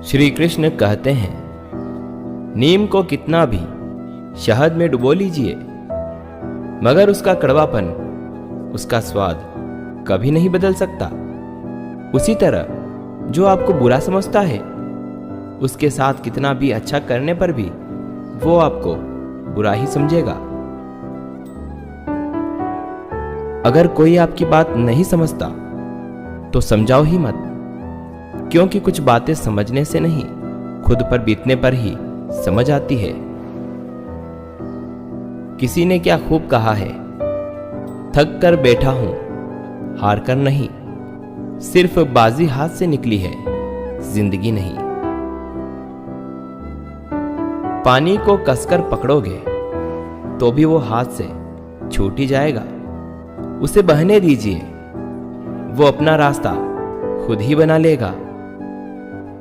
श्री कृष्ण कहते हैं, नीम को कितना भी शहद में डुबो लीजिए, मगर उसका कड़वापन, उसका स्वाद कभी नहीं बदल सकता। उसी तरह जो आपको बुरा समझता है, उसके साथ कितना भी अच्छा करने पर भी वो आपको बुरा ही समझेगा। अगर कोई आपकी बात नहीं समझता तो समझाओ ही मत, क्योंकि कुछ बातें समझने से नहीं, खुद पर बीतने पर ही समझ आती है। किसी ने क्या खूब कहा है, थक कर बैठा हूं, हार कर नहीं, सिर्फ बाजी हाथ से निकली है, जिंदगी नहीं। पानी को कसकर पकड़ोगे तो भी वो हाथ से छूट ही जाएगा। उसे बहने दीजिए, वो अपना रास्ता खुद ही बना लेगा।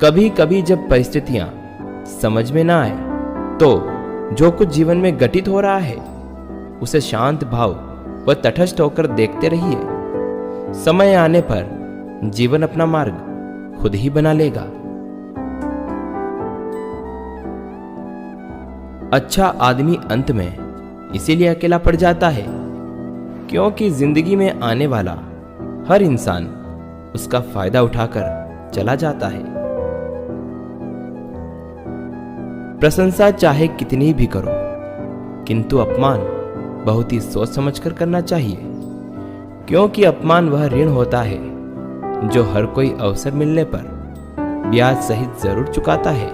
कभी कभी जब परिस्थितियां समझ में ना आए, तो जो कुछ जीवन में घटित हो रहा है उसे शांत भाव व तटस्थ होकर देखते रहिए। समय आने पर जीवन अपना मार्ग खुद ही बना लेगा। अच्छा आदमी अंत में इसीलिए अकेला पड़ जाता है, क्योंकि जिंदगी में आने वाला हर इंसान उसका फायदा उठाकर चला जाता है। प्रशंसा चाहे कितनी भी करो, किंतु अपमान बहुत ही सोच समझकर करना चाहिए, क्योंकि अपमान वह ऋण होता है जो हर कोई अवसर मिलने पर ब्याज सहित जरूर चुकाता है।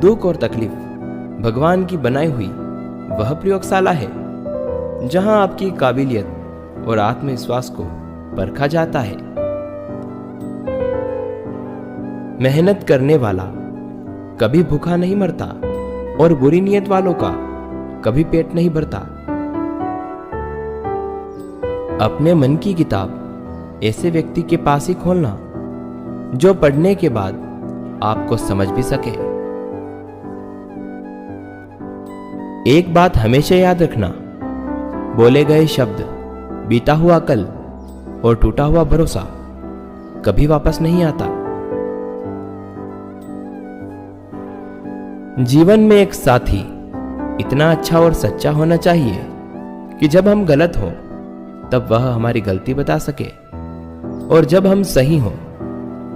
दुख और तकलीफ भगवान की बनाई हुई वह प्रयोगशाला है, जहां आपकी काबिलियत और आत्मविश्वास को परखा जाता है। मेहनत करने वाला कभी भूखा नहीं मरता और बुरी नीयत वालों का कभी पेट नहीं भरता। अपने मन की किताब ऐसे व्यक्ति के पास ही खोलना जो पढ़ने के बाद आपको समझ भी सके। एक बात हमेशा याद रखना, बोले गए शब्द, बीता हुआ कल और टूटा हुआ भरोसा कभी वापस नहीं आता। जीवन में एक साथी इतना अच्छा और सच्चा होना चाहिए कि जब हम गलत हों तब वह हमारी गलती बता सके, और जब हम सही हों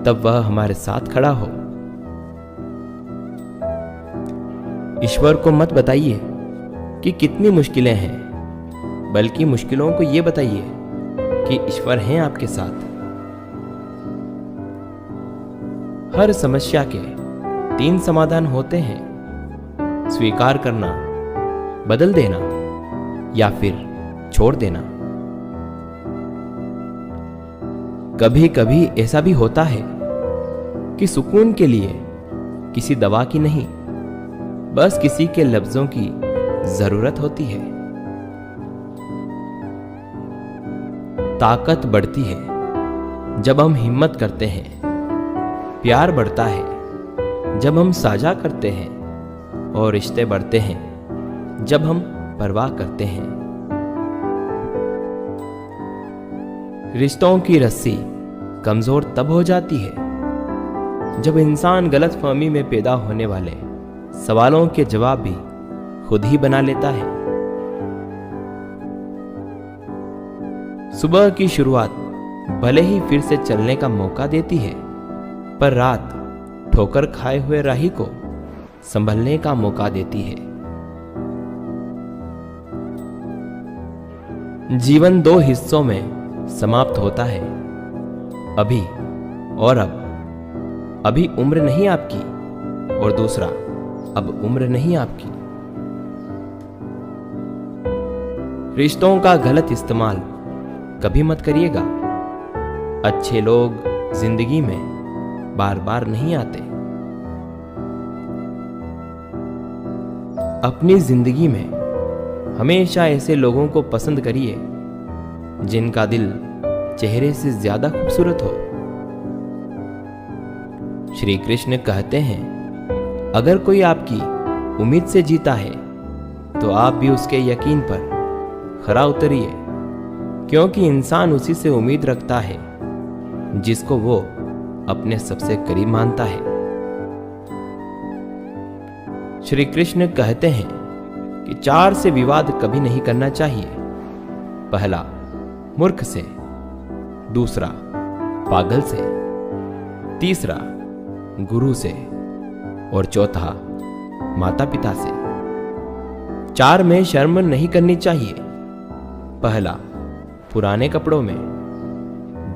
तब वह हमारे साथ खड़ा हो। ईश्वर को मत बताइए कि कितनी मुश्किलें हैं, बल्कि मुश्किलों को यह बताइए कि ईश्वर हैं आपके साथ। हर समस्या के 3 समाधान होते हैं, स्वीकार करना, बदल देना या फिर छोड़ देना। कभी कभी ऐसा भी होता है कि सुकून के लिए किसी दवा की नहीं, बस किसी के लफ्जों की जरूरत होती है। ताकत बढ़ती है जब हम हिम्मत करते हैं, प्यार बढ़ता है जब हम साझा करते हैं, और रिश्ते बढ़ते हैं जब हम परवाह करते हैं। रिश्तों की रस्सी कमजोर तब हो जाती है जब इंसान गलतफहमी में पैदा होने वाले सवालों के जवाब भी खुद ही बना लेता है। सुबह की शुरुआत भले ही फिर से चलने का मौका देती है, पर रात ठोकर खाए हुए राही को संभलने का मौका देती है। जीवन 2 हिस्सों में समाप्त होता है, अभी और अब। अभी उम्र नहीं आपकी, और दूसरा अब उम्र नहीं आपकी। रिश्तों का गलत इस्तेमाल कभी मत करिएगा। अच्छे लोग जिंदगी में बार बार नहीं आते। अपनी जिंदगी में हमेशा ऐसे लोगों को पसंद करिए जिनका दिल चेहरे से ज्यादा खूबसूरत हो। श्री कृष्ण कहते हैं, अगर कोई आपकी उम्मीद से जीता है तो आप भी उसके यकीन पर खरा उतरिए, क्योंकि इंसान उसी से उम्मीद रखता है जिसको वो अपने सबसे करीब मानता है। श्री कृष्ण कहते हैं कि 4 से विवाद कभी नहीं करना चाहिए। पहला, मूर्ख से, दूसरा, पागल से, तीसरा, गुरु से और चौथा, माता पिता से। 4 में शर्म नहीं करनी चाहिए। पहला, पुराने कपड़ों में,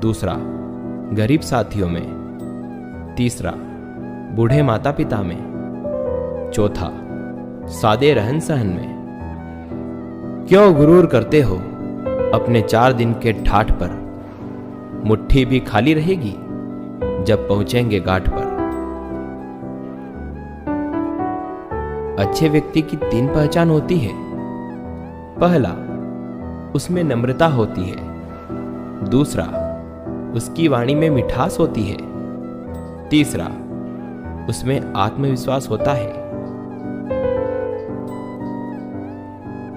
दूसरा, गरीब साथियों में, तीसरा, बूढ़े माता पिता में, चौथा, सादे रहन सहन में। क्यों गुरूर करते हो अपने 4 दिन के ठाठ पर? मुट्ठी भी खाली रहेगी जब पहुंचेंगे घाट पर। अच्छे व्यक्ति की 3 पहचान होती है। पहला, उसमें नम्रता होती है। दूसरा, उसकी वाणी में मिठास होती है। तीसरा, उसमें आत्मविश्वास होता है।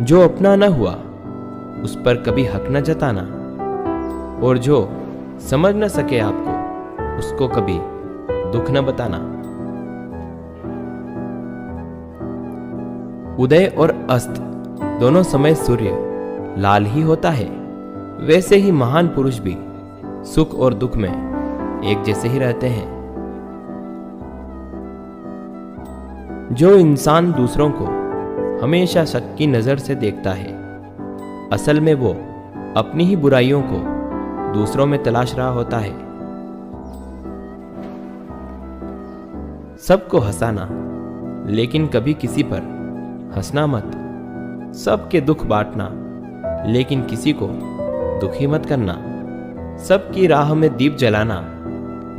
जो अपना न हुआ उस पर कभी हक न जताना, और जो समझ न सके आपको उसको कभी दुख न बताना। उदय और अस्त दोनों समय सूर्य लाल ही होता है। वैसे ही महान पुरुष भी सुख और दुख में एक जैसे ही रहते हैं। जो इंसान दूसरों को हमेशा शक की नजर से देखता है, असल में वो अपनी ही बुराइयों को दूसरों में तलाश रहा होता है। सबको हंसाना, लेकिन कभी किसी पर हंसना मत। सबके दुख बांटना, लेकिन किसी को दुखी मत करना। सबकी राह में दीप जलाना,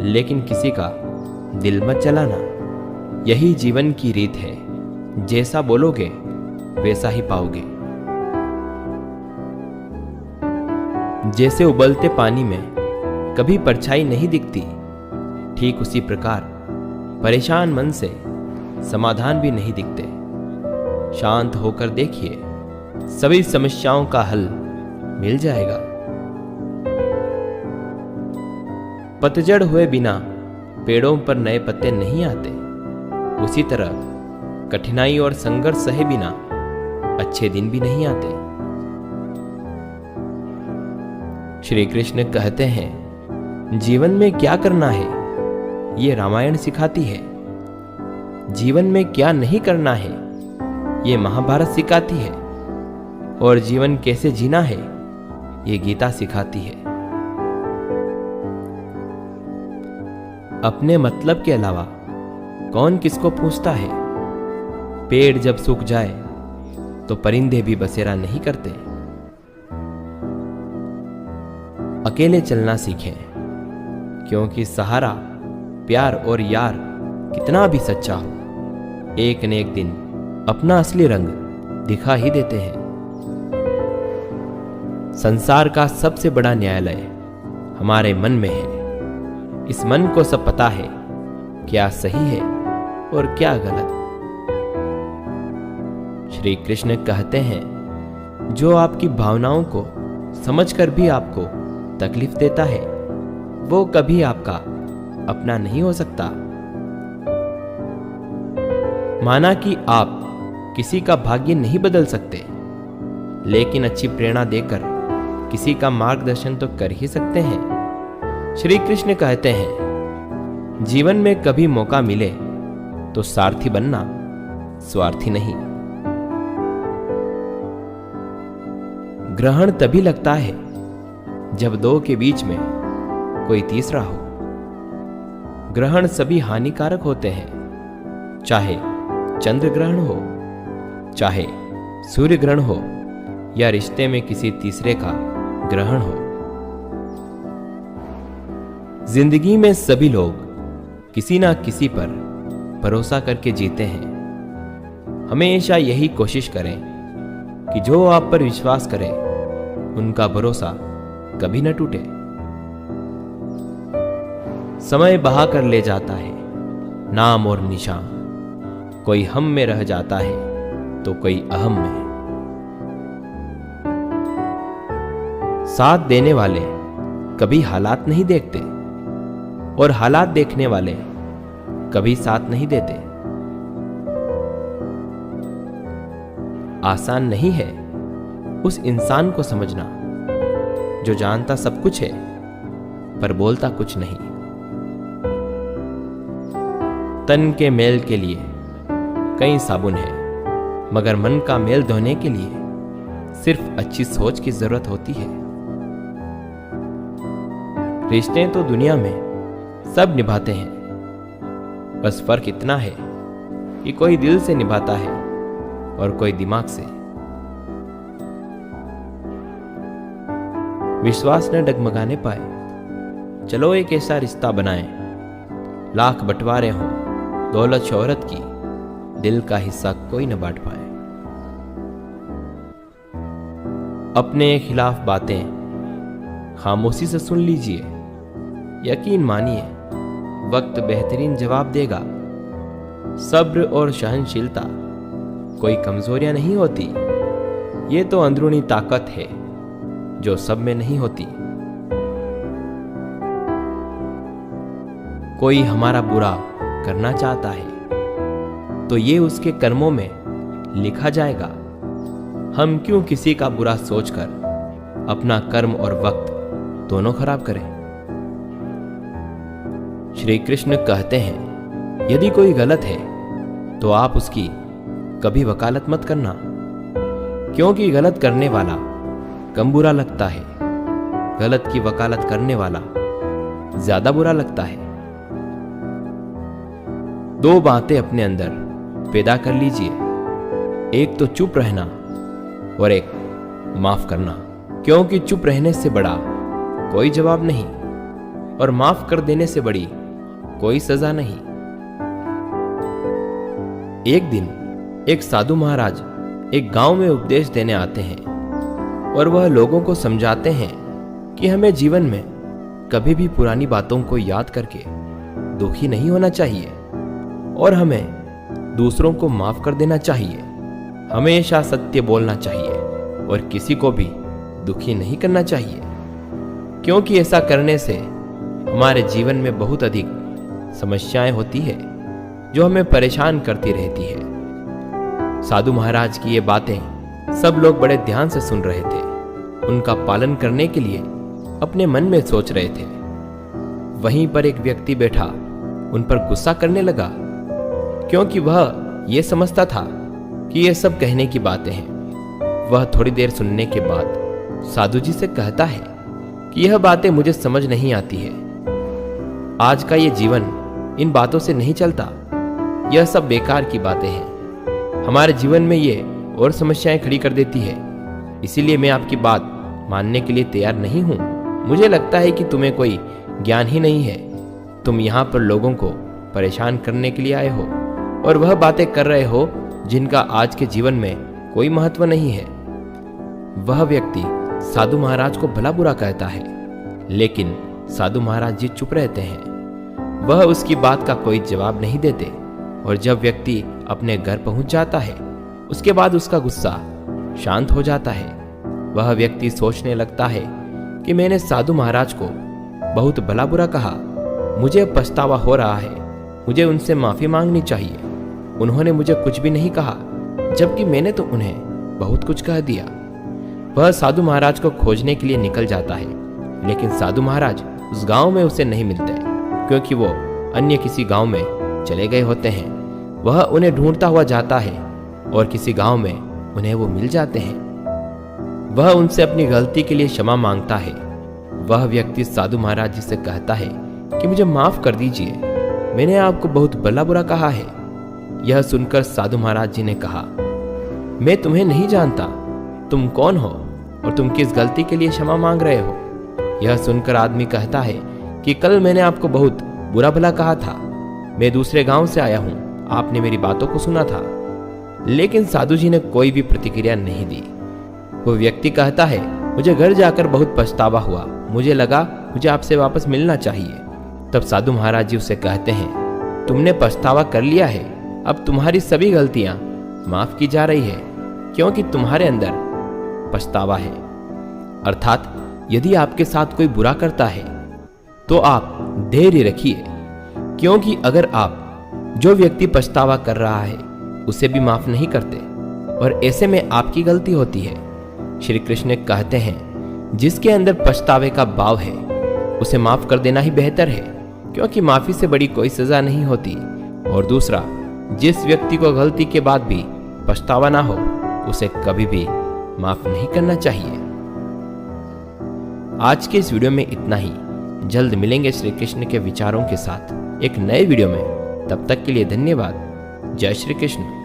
लेकिन किसी का दिल मत जलाना। यही जीवन की रीत है। जैसा बोलोगे वैसा ही पाओगे। जैसे उबलते पानी में कभी परछाई नहीं दिखती, ठीक उसी प्रकार परेशान मन से समाधान भी नहीं दिखते। शांत होकर देखिए, सभी समस्याओं का हल मिल जाएगा। पतझड़ हुए बिना पेड़ों पर नए पत्ते नहीं आते। उसी तरह कठिनाई और संघर्ष सहे बिना अच्छे दिन भी नहीं आते। श्री कृष्ण कहते हैं, जीवन में क्या करना है ये रामायण सिखाती है। जीवन में क्या नहीं करना है ये महाभारत सिखाती है। और जीवन कैसे जीना है ये गीता सिखाती है। अपने मतलब के अलावा कौन किसको पूछता है? पेड़ जब सूख जाए तो परिंदे भी बसेरा नहीं करते। अकेले चलना सीखें, क्योंकि सहारा, प्यार और यार कितना भी सच्चा हो, एक न एक दिन अपना असली रंग दिखा ही देते हैं। संसार का सबसे बड़ा न्यायालय हमारे मन में है। इस मन को सब पता है क्या सही है और क्या गलत। श्री कृष्ण कहते हैं, जो आपकी भावनाओं को समझकर भी आपको तकलीफ देता है, वो कभी आपका अपना नहीं हो सकता। माना कि आप किसी का भाग्य नहीं बदल सकते, लेकिन अच्छी प्रेरणा देकर किसी का मार्गदर्शन तो कर ही सकते हैं। श्री कृष्ण कहते हैं, जीवन में कभी मौका मिले तो सारथी बनना, स्वार्थी नहीं। ग्रहण तभी लगता है जब 2 के बीच में कोई तीसरा हो। ग्रहण सभी हानिकारक होते हैं, चाहे चंद्र ग्रहण हो, चाहे सूर्य ग्रहण हो, या रिश्ते में किसी तीसरे का ग्रहण हो। जिंदगी में सभी लोग किसी ना किसी पर भरोसा करके जीते हैं। हमेशा यही कोशिश करें कि जो आप पर विश्वास करे उनका भरोसा कभी न टूटे। समय बहा कर ले जाता है नाम और निशान, कोई हम में रह जाता है तो कोई अहम में। साथ देने वाले कभी हालात नहीं देखते, और हालात देखने वाले कभी साथ नहीं देते। आसान नहीं है उस इंसान को समझना जो जानता सब कुछ है पर बोलता कुछ नहीं। तन के मेल के लिए कई साबुन है, मगर मन का मेल धोने के लिए सिर्फ अच्छी सोच की जरूरत होती है। रिश्ते तो दुनिया में सब निभाते हैं, बस फर्क इतना है कि कोई दिल से निभाता है और कोई दिमाग से। विश्वास न डगमगाने पाए, चलो एक ऐसा रिश्ता बनाएं, लाख बंटवारे हों दौलत शोहरत की, दिल का हिस्सा कोई न बांट पाए। अपने खिलाफ बातें खामोशी से सुन लीजिए, यकीन मानिए वक्त बेहतरीन जवाब देगा। सब्र और सहनशीलता कोई कमजोरियां नहीं होती, ये तो अंदरूनी ताकत है जो सब में नहीं होती। कोई हमारा बुरा करना चाहता है तो ये उसके कर्मों में लिखा जाएगा। हम क्यों किसी का बुरा सोचकर अपना कर्म और वक्त दोनों खराब करें। श्री कृष्ण कहते हैं, यदि कोई गलत है तो आप उसकी कभी वकालत मत करना, क्योंकि गलत करने वाला कम बुरा लगता है, गलत की वकालत करने वाला ज्यादा बुरा लगता है। दो बातें अपने अंदर पैदा कर लीजिए, एक तो चुप रहना और एक माफ करना, क्योंकि चुप रहने से बड़ा कोई जवाब नहीं और माफ कर देने से बड़ी कोई सजा नहीं। एक दिन एक साधु महाराज एक गांव में उपदेश देने आते हैं और वह लोगों को समझाते हैं कि हमें जीवन में कभी भी पुरानी बातों को याद करके दुखी नहीं होना चाहिए और हमें दूसरों को माफ कर देना चाहिए। हमेशा सत्य बोलना चाहिए और किसी को भी दुखी नहीं करना चाहिए, क्योंकि ऐसा करने से हमारे जीवन में बहुत अधिक समस्याएं होती है जो हमें परेशान करती रहती है। साधु महाराज की ये बातें सब लोग बड़े ध्यान से सुन रहे थे, उनका पालन करने के लिए अपने मन में सोच रहे थे। वहीं पर एक व्यक्ति बैठा उन पर गुस्सा करने लगा, क्योंकि वह यह समझता था कि ये सब कहने की बातें हैं। वह थोड़ी देर सुनने के बाद साधु जी से कहता है कि यह बातें मुझे समझ नहीं आती है। आज का ये जीवन इन बातों से नहीं चलता, यह सब बेकार की बातें हैं। हमारे जीवन में ये और समस्याएं खड़ी कर देती है, इसीलिए मैं आपकी बात मानने के लिए तैयार नहीं हूं। मुझे लगता है कि तुम्हें कोई ज्ञान ही नहीं है, तुम यहाँ पर लोगों को परेशान करने के लिए आए हो और वह बातें कर रहे हो जिनका आज के जीवन में कोई महत्व नहीं है। वह व्यक्ति साधु महाराज को भला बुरा कहता है, लेकिन साधु महाराज जी चुप रहते हैं। वह उसकी बात का कोई जवाब नहीं देते और जब व्यक्ति अपने घर पहुंच जाता है उसके बाद उसका गुस्सा शांत हो जाता है। वह व्यक्ति सोचने लगता है कि मैंने साधु महाराज को बहुत भला बुरा कहा, मुझे पछतावा हो रहा है, मुझे उनसे माफी मांगनी चाहिए। उन्होंने मुझे कुछ भी नहीं कहा, जबकि मैंने तो उन्हें बहुत कुछ कह दिया। वह साधु महाराज को खोजने के लिए निकल जाता है, लेकिन साधु महाराज उस गांव में उसे नहीं मिलते, क्योंकि वो अन्य किसी गांव में चले गए होते हैं। वह उन्हें ढूंढता हुआ जाता है और किसी गांव में उन्हें वो मिल जाते हैं। वह उनसे अपनी गलती के लिए क्षमा मांगता है। वह व्यक्ति साधु महाराज जी से कहता है कि मुझे माफ कर दीजिए, मैंने आपको बहुत भला बुरा कहा है। यह सुनकर साधु महाराज जी ने कहा, मैं तुम्हें नहीं जानता, तुम कौन हो और तुम किस गलती के लिए क्षमा मांग रहे हो। यह सुनकर आदमी कहता है कि कल मैंने आपको बहुत बुरा भला कहा था, मैं दूसरे गांव से आया हूं, आपने मेरी बातों को सुना था। लेकिन साधु जी ने कोई भी प्रतिक्रिया नहीं दी। वो व्यक्ति कहता है, मुझे घर जाकर बहुत पछतावा हुआ, मुझे लगा मुझे आपसे वापस मिलना चाहिए। तब साधु महाराज जी उसे कहते हैं, तुमने पछतावा कर लिया है, अब तुम्हारी सभी गलतियां माफ की जा रही है, क्योंकि तुम्हारे अंदर पछतावा है। अर्थात यदि आपके साथ कोई बुरा करता है तो आप धैर्य रखिए, क्योंकि अगर आप जो व्यक्ति पछतावा कर रहा है उसे भी माफ नहीं करते और ऐसे में आपकी गलती होती है। श्री कृष्ण कहते हैं जिसके अंदर पछतावे का भाव है उसे माफ कर देना ही बेहतर है, क्योंकि माफी से बड़ी कोई सजा नहीं होती। और दूसरा, जिस व्यक्ति को गलती के बाद भी पछतावा ना हो उसे कभी भी माफ नहीं करना चाहिए। आज के इस वीडियो में इतना ही। जल्द मिलेंगे श्री कृष्ण के विचारों के साथ एक नए वीडियो में। तब तक के लिए धन्यवाद। जय श्री कृष्ण।